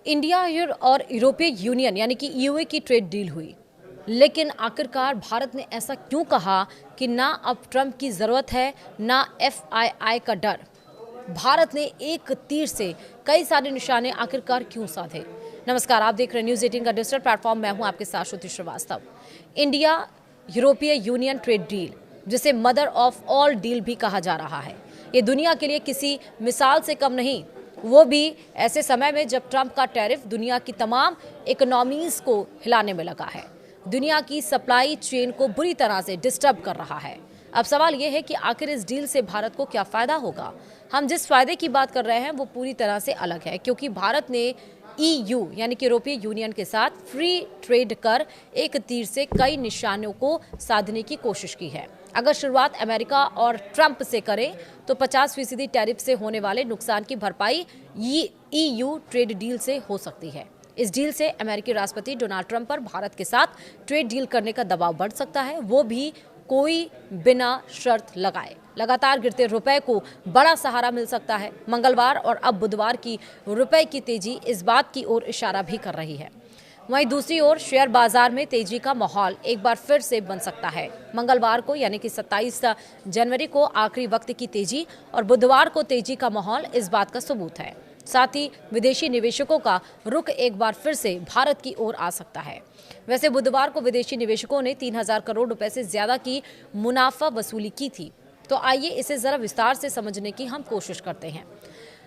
India और यूरोपीय union यानी कि ईयूए की ट्रेड डील हुई, लेकिन आखिरकार भारत ने ऐसा क्यों कहा कि ना अब ट्रंप की ज़रूरत है ना एफआईआई का डर। भारत ने एक तीर से कई सारे निशाने आखिरकार क्यों साधे। नमस्कार, आप देख रहे हैं न्यूज़ 18 का डिजिटल प्लेटफॉर्म। मैं हूं आपके साथ श्रुति श्रीवास्तव। इंडिया यूरोपीय यूनियन ट्रेड डील, जिसे मदर ऑफ ऑल डील भी कहा जा रहा है, ये दुनिया के लिए किसी मिसाल से कम नहीं, वो भी ऐसे समय में जब ट्रंप का टैरिफ दुनिया की तमाम इकोनॉमीज को हिलाने में लगा है, दुनिया की सप्लाई चेन को बुरी तरह से डिस्टर्ब कर रहा है। अब सवाल यह है कि आखिर इस डील से भारत को क्या फायदा होगा। हम जिस फायदे की बात कर रहे हैं वो पूरी तरह से अलग है, क्योंकि भारत ने ईयू यानी कि यूरोपीय यूनियन के साथ फ्री ट्रेड कर एक तीर से कई निशानों को साधने की कोशिश की है। अगर शुरुआत अमेरिका और ट्रंप से करें तो 50% टैरिफ से होने वाले नुकसान की भरपाई ईयू ट्रेड डील से हो सकती है। इस डील से अमेरिकी राष्ट्रपति डोनाल्ड ट्रंप पर भारत के साथ ट्रेड डील करने का दबाव बढ़ सकता है, वो भी कोई बिना शर्त लगाए। लगातार गिरते रुपए को बड़ा सहारा मिल सकता है। मंगलवार और अब बुधवार की रुपए की तेजी इस बात की ओर इशारा भी कर रही है। वहीं दूसरी ओर शेयर बाजार में तेजी का माहौल एक बार फिर से बन सकता है। मंगलवार को यानी कि 27 जनवरी को आखिरी वक्त की तेजी और बुधवार को तेजी का माहौल इस बात का सबूत है। साथ ही विदेशी निवेशकों का रुख एक बार फिर से भारत की ओर आ सकता है। वैसे बुधवार को विदेशी निवेशकों ने 3000 करोड़ रुपए से ज्यादा की मुनाफा वसूली की थी। तो आइए इसे जरा विस्तार से समझने की हम कोशिश करते हैं।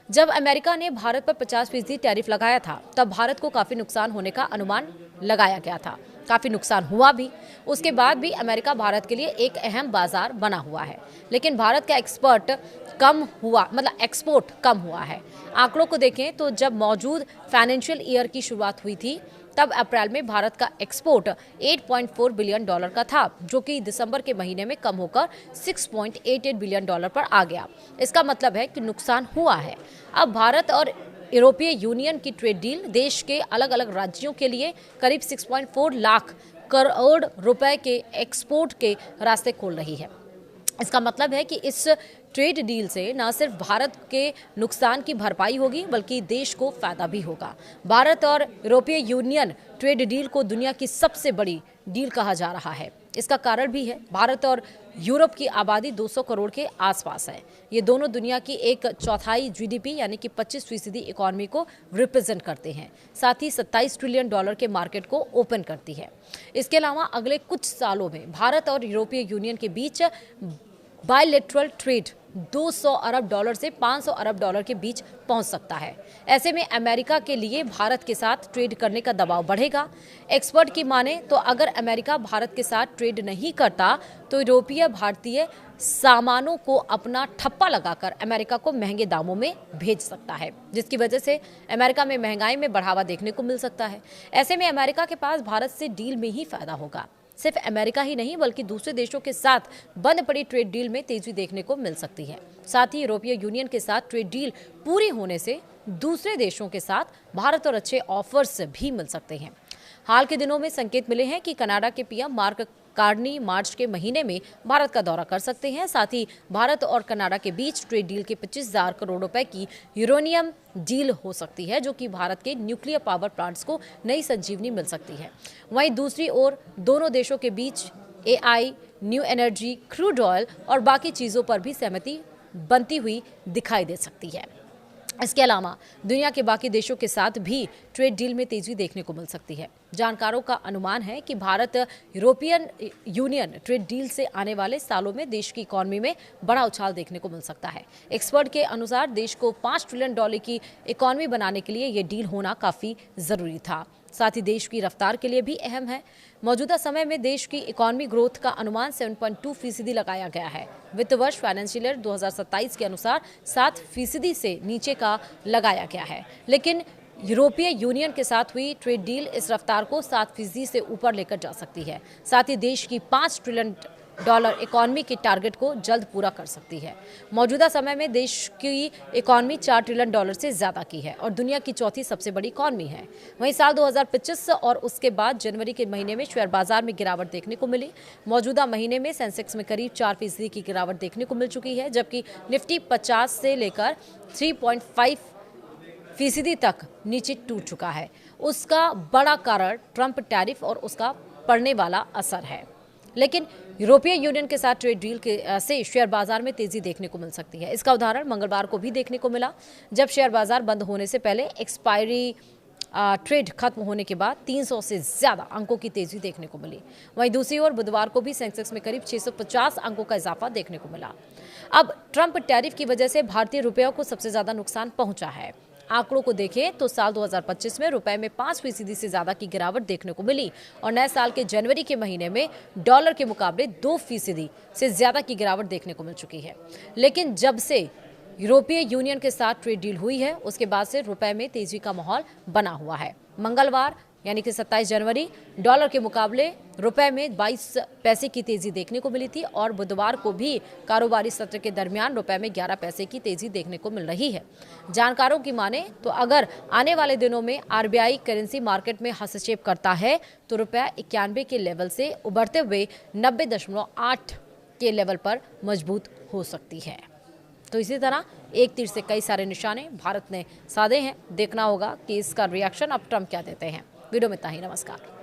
जब अमेरिका ने भारत पर 50% टैरिफ लगाया था, तब भारत को काफी नुकसान होने का अनुमान लगाया गया था। काफी नुकसान हुआ भी। उसके बाद भी अमेरिका भारत के लिए एक अहम बाजार बना हुआ है, लेकिन भारत का एक्सपोर्ट कम हुआ है। आंकड़ों को देखें तो जब मौजूद फाइनेंशियल ईयर की शुरुआत हुई थी, तब अप्रैल में भारत का एक्सपोर्ट 8.4 बिलियन डॉलर का था, जो कि दिसंबर के महीने में कम होकर 6.88 बिलियन डॉलर पर आ गया। इसका मतलब है कि नुकसान हुआ है। अब भारत और यूरोपीय यूनियन की ट्रेड डील देश के अलग अलग राज्यों के लिए करीब 6.4 लाख करोड़ रुपए के एक्सपोर्ट के रास्ते खोल रही है। इसका मतलब है कि इस ट्रेड डील से न सिर्फ भारत के नुकसान की भरपाई होगी, बल्कि देश को फायदा भी होगा। भारत और यूरोपीय यूनियन ट्रेड डील को दुनिया की सबसे बड़ी डील कहा जा रहा है। इसका कारण भी है, भारत और यूरोप की आबादी 200 करोड़ के आसपास है। ये दोनों दुनिया की एक चौथाई जीडीपी यानी कि 25% इकोनॉमी को रिप्रेजेंट करते हैं। साथ ही 27 ट्रिलियन डॉलर के मार्केट को ओपन करती है। इसके अलावा अगले कुछ सालों में भारत और यूरोपीय यूनियन के बीच बायलैटरल ट्रेड 200 अरब डॉलर से 500 अरब डॉलर के बीच पहुंच सकता है। ऐसे में अमेरिका के लिए भारत के साथ ट्रेड करने का दबाव बढ़ेगा। एक्सपर्ट की माने तो अगर अमेरिका भारत के साथ ट्रेड नहीं करता तो यूरोपीय भारतीय सामानों को अपना ठप्पा लगाकर अमेरिका को महंगे दामों में भेज सकता है, जिसकी वजह से अमेरिका में महंगाई में बढ़ावा देखने को मिल सकता है। ऐसे में अमेरिका के पास भारत से डील में ही फायदा होगा। सिर्फ अमेरिका ही नहीं, बल्कि दूसरे देशों के साथ बंद पड़ी ट्रेड डील में तेजी देखने को मिल सकती है। साथ ही यूरोपीय यूनियन के साथ ट्रेड डील पूरी होने से दूसरे देशों के साथ भारत और अच्छे ऑफर्स भी मिल सकते हैं। हाल के दिनों में संकेत मिले हैं कि कनाडा के पीएम मार्क कार्नी मार्च के महीने में भारत का दौरा कर सकते हैं। साथ ही भारत और कनाडा के बीच ट्रेड डील के 25,000 करोड़ रुपए की यूरेनियम डील हो सकती है, जो कि भारत के न्यूक्लियर पावर प्लांट्स को नई संजीवनी मिल सकती है। वहीं दूसरी ओर दोनों देशों के बीच AI, new energy, crude oil और बाकी चीज़ों पर भी सहमति बनती हुई दिखाई दे सकती है। इसके अलावा दुनिया के बाकी देशों के साथ भी ट्रेड डील में तेजी देखने को मिल सकती है। जानकारों का अनुमान है कि Bharat European union trade deal से आने वाले सालों में देश की इकोनॉमी में बड़ा उछाल देखने को मिल सकता है। एक्सपर्ट के अनुसार देश को 5 ट्रिलियन डॉलर की इकोनॉमी बनाने के लिए ये डील होना काफ़ी ज़रूरी था। साथ ही देश की रफ्तार के लिए भी अहम है। मौजूदा समय में देश की इकोनॉमी ग्रोथ का अनुमान 7.2% लगाया गया है। वित्त वर्ष फाइनेंशियल ईयर 2027 के अनुसार 7% से नीचे का लगाया गया है, लेकिन यूरोपीय यूनियन के साथ हुई ट्रेड डील इस रफ्तार को 7% से ऊपर लेकर जा सकती है। साथ ही देश की 5 ट्रिलियन डॉलर इकोनॉमी के टारगेट को जल्द पूरा कर सकती है। मौजूदा समय में देश की इकोनॉमी 4 ट्रिलियन डॉलर से ज़्यादा की है और दुनिया की चौथी सबसे बड़ी इकोनॉमी है। वहीं साल 2025 और उसके बाद जनवरी के महीने में शेयर बाजार में गिरावट देखने को मिली। मौजूदा महीने में सेंसेक्स में करीब 4% की गिरावट देखने को मिल चुकी है, जबकि निफ्टी 50 से लेकर 3.5 फीसदी तक नीचे टूट चुका है। उसका बड़ा कारण ट्रंप टैरिफ और उसका पड़ने वाला असर है। लेकिन यूरोपीय यूनियन के साथ ट्रेड डील से शेयर बाजार में तेजी देखने को मिल सकती है। इसका उदाहरण मंगलवार को भी देखने को मिला, जब शेयर बाजार बंद होने से पहले एक्सपायरी ट्रेड खत्म होने के बाद 300 से ज्यादा अंकों की तेजी देखने को मिली। वहीं दूसरी ओर बुधवार को भी सेंसेक्स में करीब 650 अंकों का इजाफा देखने को मिला। अब ट्रंप टैरिफ की वजह से भारतीय रुपये को सबसे ज्यादा नुकसान पहुंचा है। आंकड़ों को देखें तो साल 2025 में रुपए में 5% से ज्यादा की गिरावट देखने को मिली और नए साल के जनवरी के महीने में डॉलर के मुकाबले 2% से ज्यादा की गिरावट देखने को मिल चुकी है। लेकिन जब से यूरोपीय यूनियन के साथ ट्रेड डील हुई है, उसके बाद से रुपए में तेजी का माहौल बना हुआ है। मंगलवार यानी कि 27 जनवरी डॉलर के मुकाबले रुपए में 22 पैसे की तेजी देखने को मिली थी और बुधवार को भी कारोबारी सत्र के दरमियान रुपए में 11 पैसे की तेजी देखने को मिल रही है। जानकारों की माने तो अगर आने वाले दिनों में आरबीआई करेंसी मार्केट में हस्तक्षेप करता है तो रुपया 91 के लेवल से उभरते हुए 90.8 के लेवल पर मजबूत हो सकती है। तो इसी तरह एक तीर से कई सारे निशाने भारत ने साधे हैं। देखना होगा कि इसका रिएक्शन अब ट्रंप क्या देते हैं। वीडियो में इतना ही। नमस्कार।